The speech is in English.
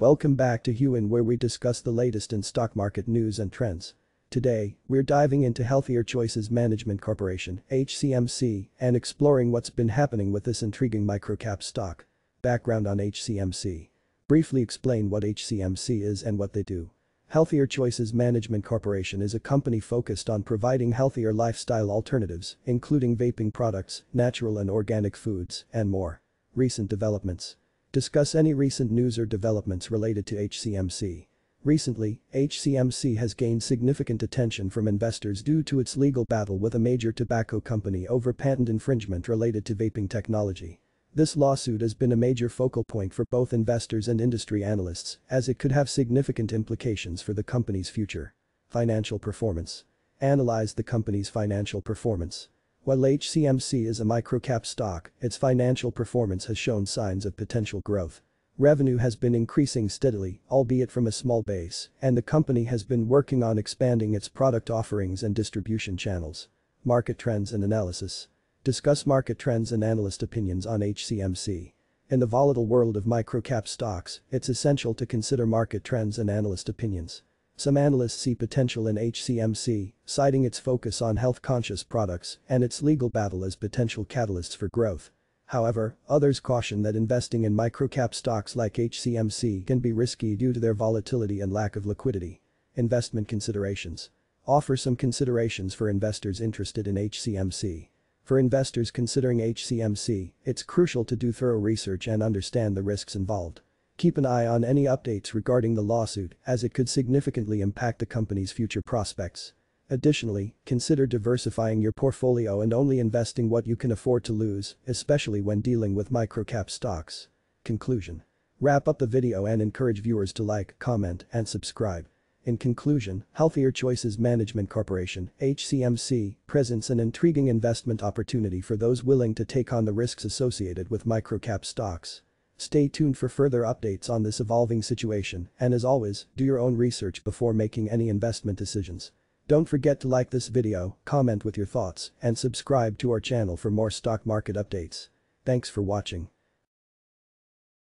Welcome back to Huan, where we discuss the latest in stock market news and trends. Today, we're diving into Healthier Choices Management Corporation (HCMC) and exploring what's been happening with this intriguing microcap stock. Background on HCMC. Briefly explain what HCMC is and what they do. Healthier Choices Management Corporation is a company focused on providing healthier lifestyle alternatives, including vaping products, natural and organic foods, and more. Recent developments. Discuss any recent news or developments related to HCMC. Recently, HCMC has gained significant attention from investors due to its legal battle with a major tobacco company over patent infringement related to vaping technology. This lawsuit has been a major focal point for both investors and industry analysts, as it could have significant implications for the company's future. Financial performance. Analyze the company's financial performance. While HCMC is a microcap stock, its financial performance has shown signs of potential growth. Revenue has been increasing steadily, albeit from a small base, and the company has been working on expanding its product offerings and distribution channels. Market trends and analysis. Discuss market trends and analyst opinions on HCMC. In the volatile world of microcap stocks, it's essential to consider market trends and analyst opinions. Some analysts see potential in HCMC, citing its focus on health-conscious products and its legal battle as potential catalysts for growth. However, others caution that investing in microcap stocks like HCMC can be risky due to their volatility and lack of liquidity. Investment considerations. Offer some considerations for investors interested in HCMC. For investors considering HCMC, it's crucial to do thorough research and understand the risks involved. Keep an eye on any updates regarding the lawsuit, as it could significantly impact the company's future prospects. Additionally, consider diversifying your portfolio and only investing what you can afford to lose, especially when dealing with microcap stocks. Conclusion. Wrap up the video and encourage viewers to like, comment, and subscribe. In conclusion, Healthier Choices Management Corporation (HCMC) presents an intriguing investment opportunity for those willing to take on the risks associated with microcap stocks. Stay tuned for further updates on this evolving situation, and as always, do your own research before making any investment decisions. Don't forget to like this video, comment with your thoughts, and subscribe to our channel for more stock market updates. Thanks for watching.